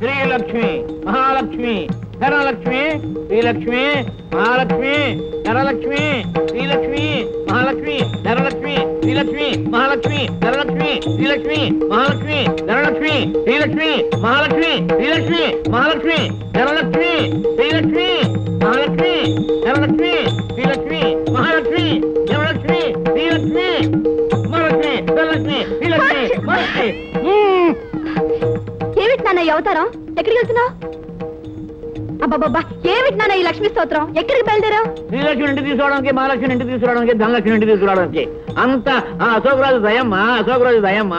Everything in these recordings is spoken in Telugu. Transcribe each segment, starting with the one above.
శ్రీలక్ష్మి మహాలక్ష్మి ధనలక్ష్మి శ్రీలక్ష్మి మహాలక్ష్మి ధనలక్ష్మి శ్రీలక్ష్మి మహాలక్ష్మి ధనలక్ష్మి శ్రీలక్ష్మి మహాలక్ష్మి ధనలక్ష్మి శ్రీలక్ష్మి మహాలక్ష్మి ధనలక్ష్మి శ్రీలక్ష్మి మహాలక్ష్మి శ్రీలక్ష్మి మహాలక్ష్మి ధనలక్ష్మి శ్రీలక్ష్మి మహాలక్ష్మి ధనలక్ష్మి శ్రీలక్ష్మి మహాలక్ష్మి ధనలక్ష్మి శ్రీలక్ష్మి మహాలక్ష్మి ధనలక్ష్మి శ్రీలక్ష్మి మహాలక్ష్మి. ఏమిటి నాన్న ఈ అవతారం? ఎక్కడికి వెళ్తున్నావు? అబ్బాబ్బా ఏమిటి నాన్న ఈ లక్ష్మీ స్తోత్రం? ఎక్కడికి బయలుదేరావు? శ్రీలక్ష్మి ఇంటి తీసుకురావడానికి మహాలక్ష్మి ఇంటి తీసుకురావడానికి ధనలక్ష్మి ఇంటి తీసుకురావడానికి అంత అశోకరాజు దయమ్మ అశోకరాజు దయమ్మ.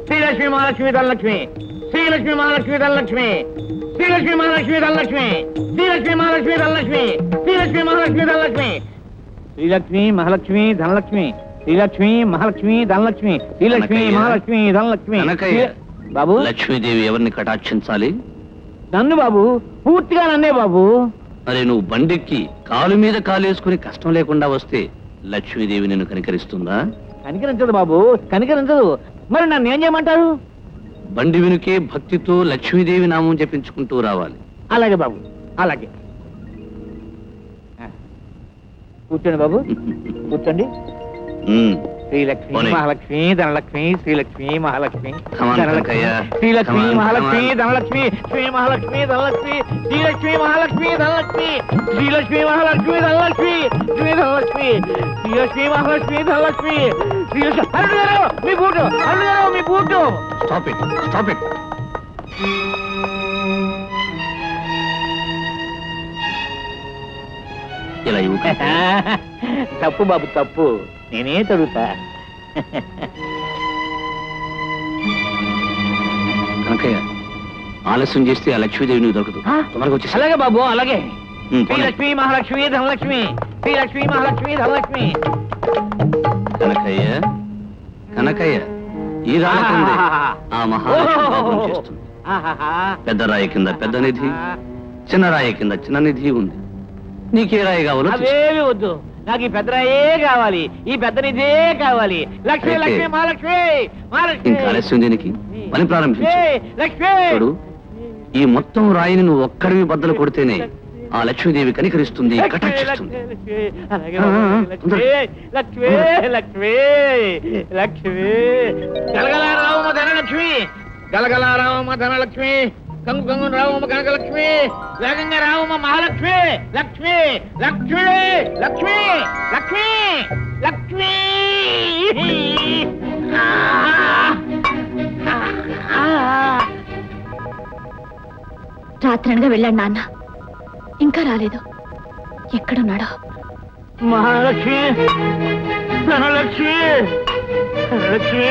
శ్రీలక్ష్మి మహాలక్ష్మి ధనలక్ష్మి శ్రీలక్ష్మి మహాలక్ష్మి ధనలక్ష్మి శ్రీలక్ష్మి మహాలక్ష్మి ధనలక్ష్మి శ్రీలక్ష్మి మహాలక్ష్మి ధనలక్ష్మి శ్రీలక్ష్మి మహాలక్ష్మి ధనలక్ష్మి శ్రీలక్ష్మి మహాలక్ష్మి ధనలక్ష్మి శ్రీలక్ష్మి మహాలక్ష్మి ధనలక్ష్మి శ్రీలక్ష్మి మహాలక్ష్మి ధనలక్ష్మి. బాబు లక్ష్మీదేవి ఎవరిని కటాక్షించాలి? నన్ను బాబు, పూర్తిగా నన్నే బాబు. మరి నువ్వు బండెక్కి కాలు మీద కాలేసుకుని కష్టం లేకుండా వస్తే లక్ష్మీదేవి నిన్ను కనికరిస్తుందా? కనికరించదు బాబు, కనికరించదు. మరి నన్ను ఏం చేయమంటారు? బండి వెనుకే భక్తితో లక్ష్మీదేవి నామం జపించుకుంటూ రావాలి. అలాగే బాబు, అలాగే. కూర్చోండి బాబు, కూర్చోండి. శ్రీలక్ష్మి మహాలక్ష్మి ధనలక్ష్మి శ్రీలక్ష్మి మహాలక్ష్మి ధనలక్ష్మి శ్రీలక్ష్మి మహాలక్ష్మి ధనలక్ష్మి శ్రీ మహాలక్ష్మి ధనలక్ష్మి శ్రీలక్ష్మి మహాలక్ష్మి ధనలక్ష్మి శ్రీలక్ష్మి మహాలక్ష్మి ధనలక్ష్మి శ్రీ ధనలక్ష్మి శ్రీలక్ష్మి మహాలక్ష్మి ధనలక్ష్మి శ్రీలక్ష్మి. అల్లుగారు మీ బూటు, అల్లుగారు మీ boot. Stop it, stop it. ఇలా తప్పు బాబు తప్పు, నేనే తడుతా. కనకయ్య ఆలస్యం చేస్తే ఆ లక్ష్మీదేవి నువ్వు దొరకదు. తొందరగా వచ్చేసి. అలాగే బాబు అలాగే. పోనీ. శ్రీలక్ష్మి మహాలక్ష్మి ధనలక్ష్మి శ్రీలక్ష్మి మహాలక్ష్మి ధనలక్ష్మి. కనకయ్య కనకయ్య ఈ రాయి కింద ఆ మహాలక్ష్మి పాపం చేస్తుంది. పెద్ద రాయి కింద పెద్ద నిధి, చిన్న రాయి కింద చిన్న నిధి ఉంది. నీకే రాయి కావాలో అవేవి వద్దు, నాకు ఈ పెద్ద రాయే కావాలి, ఈ పెద్ద నిధే కావాలి. లక్ష్మి లక్ష్మి మహాలక్ష్మి మహాలక్ష్మి. ఇంకా ఆలస్యం దేనికి? పని ప్రారంభించు. లక్ష్మి చూడు, ఈ మొత్తం రాయిని నువ్వు ఒక్కడివి బద్దలు కొడితేనే ఆ లక్ష్మీదేవి కనికరిస్తుంది, కటాక్షిస్తుంది. లక్ష్మి లక్ష్మి లక్ష్మి. గలగల రావమ్మ ధనలక్ష్మి, గలగల రావమ్మ ధనలక్ష్మి, కంగు కంగు రావమ్మ కనకలక్ష్మి, వేగంగా రావమ్మ మహాలక్ష్మి. లక్ష్మి లక్ష్మి లక్ష్మి లక్ష్మి లక్ష్మి. రాత్రనగా వెళ్ళాడు నాన్న, ఇంకా రాలేదు. ఎక్కడున్నాడో? Mahalakshmi Dhanalakshmi Dhanalakshmi.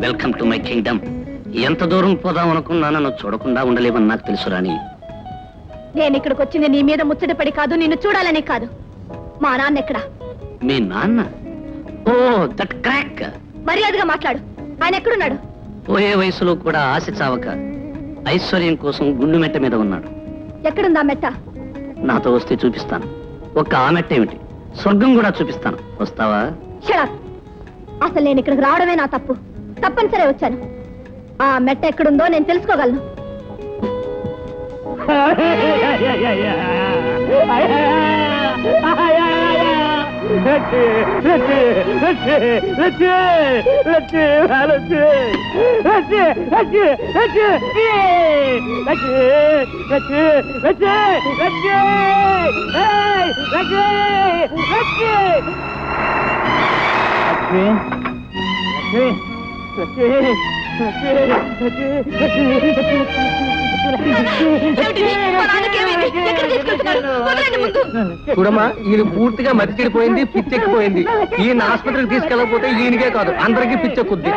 Welcome to my Kingdom. ఎంత దూరం పోదాం అనుకున్నా నన్ను చూడకుండా ఉండలేవని నాకు తెలుసు రాణి. నేను ఇక్కడికి వచ్చింది నీ మీద ముచ్చటపడి కాదు, నిన్ను చూడాలని కాదు. మా నాన్న ఎక్కడా? మీ నాన్న? Oh that crack. మర్యాదగా మాట్లాడు. ఆయన ఎక్కడున్నాడు? పోయే వయసులో కూడా ఆశ చావక ఐశ్వర్యం కోసం గుండు మెట్ట మీద ఉన్నాడు. ఎక్కడుందా మెట్ట? నాతో వస్తే చూపిస్తాను. ఒక్క ఆ మెట్ట ఏమిటి, స్వర్గం కూడా చూపిస్తాను. వస్తావా? అసలు నేను ఇక్కడికి రావడమే నా తప్పు. తప్పనిసరి వచ్చాను. ఆ మెట్ట ఎక్కడుందో నేను తెలుసుకోగలను. చూడమ్మా ఈయన పూర్తిగా మతి చెడిపోయింది, పిచ్చెక్కిపోయింది. ఈయన ఆసుపత్రికి తీసుకెళ్ళకపోతే ఈయనకే కాదు అందరికీ పిచ్చెక్కుద్ది.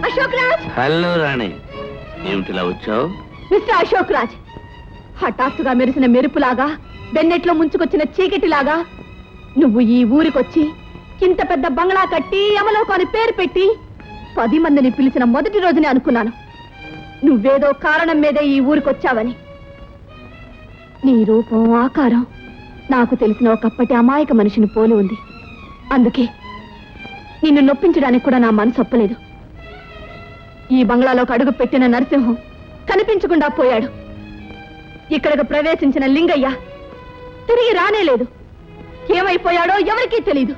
అశోక్ రాజ్, హలో రాణి, ఏమిటిలా వచ్చావు? మిస్టర్ అశోక్ రాజ్, హఠాత్తుగా మెరిసిన మెరుపులాగా, బెన్నెట్లో ముంచుకొచ్చిన చీకటిలాగా నువ్వు ఈ ఊరికొచ్చి ఇంత పెద్ద బంగ్లా కట్టి యమలోకాని పేరు పెట్టి 10 మందిని పిలిచిన మొదటి రోజునే అనుకున్నాను నువ్వేదో కారణం మీదే ఈ ఊరికొచ్చావని. నీ రూపం, ఆకారం నాకు తెలిసిన ఒకప్పటి అమాయక మనిషిని పోలి ఉంది. అందుకే నిన్ను నొప్పించడానికి కూడా నా మనసు ఒప్పలేదు. ఈ బంగ్లాలోకి అడుగు పెట్టిన నరసింహం కనిపించకుండా పోయాడు. ఇక్కడకు ప్రవేశించిన లింగయ్య తిరిగి రానేలేదు. ఏమైపోయాడో ఎవరికీ తెలీదు.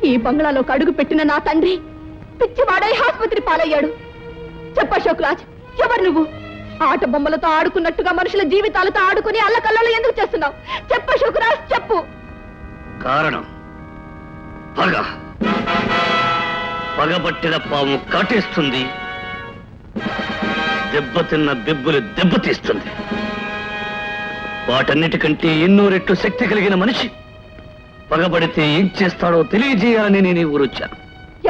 ఈ బంగ్లాలోకి అడుగు పెట్టిన నా తండ్రి పిచ్చివాడై ఆసుపత్రి పాలయ్యాడు. చెప్ప అశోక్ రాజ్, ఎవరు నువ్వు? ఆట బొమ్మలతో ఆడుకున్నట్టుగా మనుషుల జీవితాలతో ఆడుకుని అల్లకల్లోలు ఎందుకు చేస్తున్నావు? చెప్ప అశోక్ రాజ్, చెప్పు. కారణం పగ. పగబట్టిన పాము కాటేస్తుంది, దెబ్బతిన్న బెబ్బులు దెబ్బతీస్తుంది. వాటన్నిటికంటే ఎన్నో రెట్లు శక్తి కలిగిన మనిషి పగబడితే ఏం చేస్తాడో తెలియజేయాలని నేను ఈ ఊరొచ్చాను.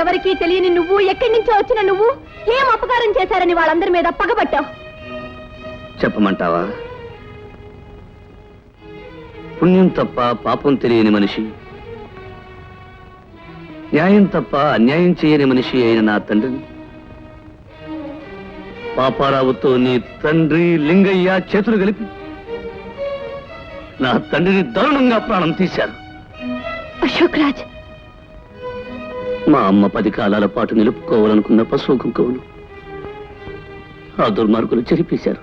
ఎవరికీ తెలియని నువ్వు, ఎక్కడి నుంచో వచ్చిన నువ్వు ఏం అపకారం చేశారని వాళ్ళందరి మీద పగబట్టావు? చెప్పమంటావా? పుణ్యం తప్ప పాపం తెలియని మనిషి, న్యాయం తప్ప అన్యాయం చేయని మనిషి అయిన నా తండ్రిని పాపారావుతో నీ తండ్రి లింగయ్య చేతులు కలిపి నా తండ్రిని దారుణంగా ప్రాణం తీశారు. అశోక్ రాజ్, మా అమ్మ 10 కాలాల పాటు నిలుపుకోవాలనుకున్న పశువు కుంకుమను ఆ దుర్మార్గులు చెరిపేశారు.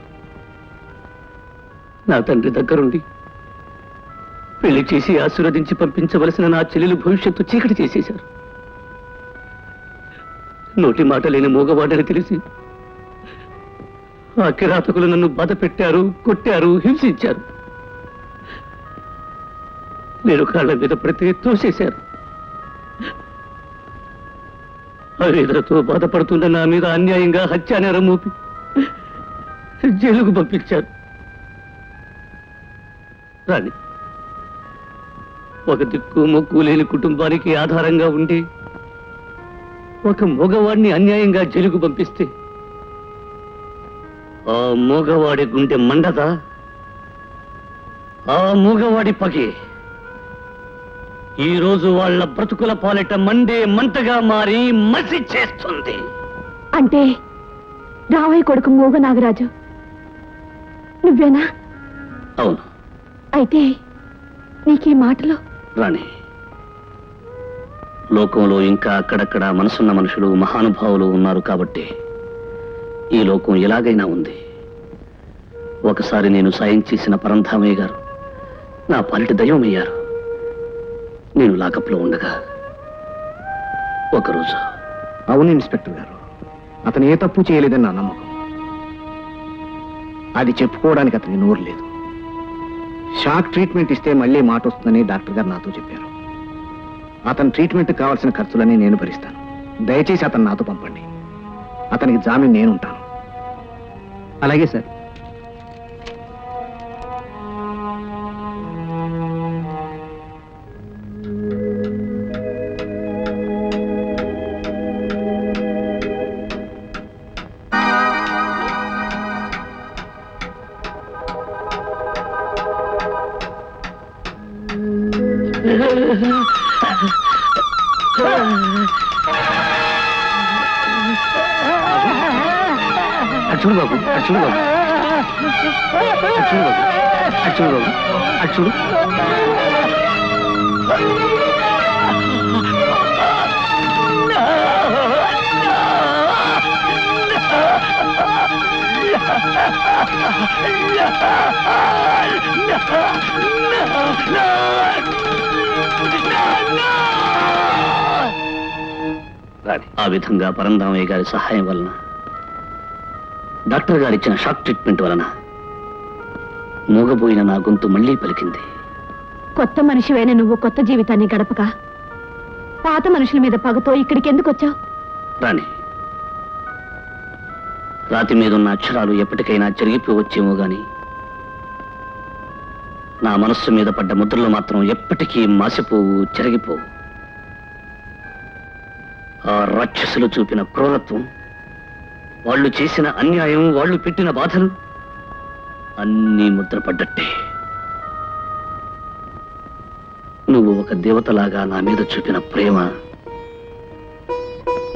నా తండ్రి దగ్గరుండి పెళ్లి చేసి ఆశీర్వదించి పంపించవలసిన నా చెల్లెలు భవిష్యత్తు చీకటి చేసేశారు. నోటి మాట లేని మూగవాడని తెలిసి ఆ కిరాతకులు నన్ను బాధ పెట్టారు, కొట్టారు, హింసించారు. నేను కాళ్ళ మీద పడితే తోసేశారు. ఆవేదనతో బాధపడుతున్న నా మీద అన్యాయంగా హత్యానేరం మోపి జైలుకు పంపించారు. రాణి, ఒక దిక్కు మొక్కు లేని కుటుంబానికి ఆధారంగా ఉండి ఒక మగవాడిని అన్యాయంగా జైలుకు పంపిస్తే ఆ మగవాడి గుండె మండదా? ఆ మగవాడి పగే ఈ రోజు వాళ్ళ బ్రతుకుల పాలిట మండే మంటగా మారి మసి చేస్తుంది. అంటే రామయ్య కొడుకు మూగ నాగరాజు నువ్వేనా? అవును. అయితే నీకీ మాటలో రాణి, లోకంలో ఇంకా అక్కడక్కడ మనసున్న మనుషులు, మహానుభావులు ఉన్నారు కాబట్టి ఈ లోకం ఎలాగైనా ఉంది. ఒకసారి నేను సాయం చేసిన పరంధామయ్య గారు నా పాలిట దైవమయ్యారు. నేను లాకప్లో ఉండగా ఒకరోజు. అవును ఇన్స్పెక్టర్ గారు, అతను ఏ తప్పు చేయలేదని నా నమ్మకం. అది చెప్పుకోవడానికి అతని నోరు లేదు. షాక్ ట్రీట్మెంట్ ఇస్తే మళ్ళీ మాట వస్తుందని డాక్టర్ గారు నాతో చెప్పారు. అతని ట్రీట్మెంట్ కావాల్సిన ఖర్చులని నేను భరిస్తాను. దయచేసి అతను నాతో పంపండి. అతనికి జామీన్ నేనుంటాను. అలాగే సార్. అచ్చుడు బాబు, అచ్చుడు బాబు, అచ్చుడు బాబు, అచ్చుడు బాబు, అచ్చుడు. ఆ విధంగా పరంధామయ్య గారి సహాయం వలన, డాక్టర్ గారు ఇచ్చిన షాక్ ట్రీట్మెంట్ వలన మూగబోయిన నా గొంతు మళ్ళీ పలికింది. కొత్త మనిషివైన నువ్వు కొత్త జీవితాన్ని గడపక పాత మనుషుల మీద పగతో ఇక్కడికి ఎందుకు వచ్చావు? రాణి, రాతి మీదున్న అక్షరాలు ఎప్పటికైనా చెరిగిపోవచ్చేమో గాని నా మనస్సు మీద పడ్డ ముద్రలు మాత్రం ఎప్పటికీ మాసిపోవు, చెరిగిపోవు. ఆ రాక్షసులు చూపిన క్రూరత్వం, వాళ్ళు చేసిన అన్యాయం, వాళ్ళు పెట్టిన బాధలు అన్నీ ముద్రపడ్డట్టే. నువ్వు ఒక దేవతలాగా నా మీద చూపిన ప్రేమ,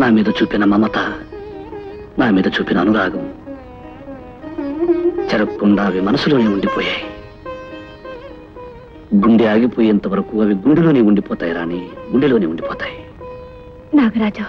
నా మీద చూపిన మమత, నా మీద చూపిన అనురాగం చెరగకుండా అవి మనసులోనే ఉండిపోయాయి. గుండె ఆగిపోయేంత వరకు అవి గుండెలోనే ఉండిపోతాయి రాణి, గుండెలోనే ఉండిపోతాయి. నాగరాజు,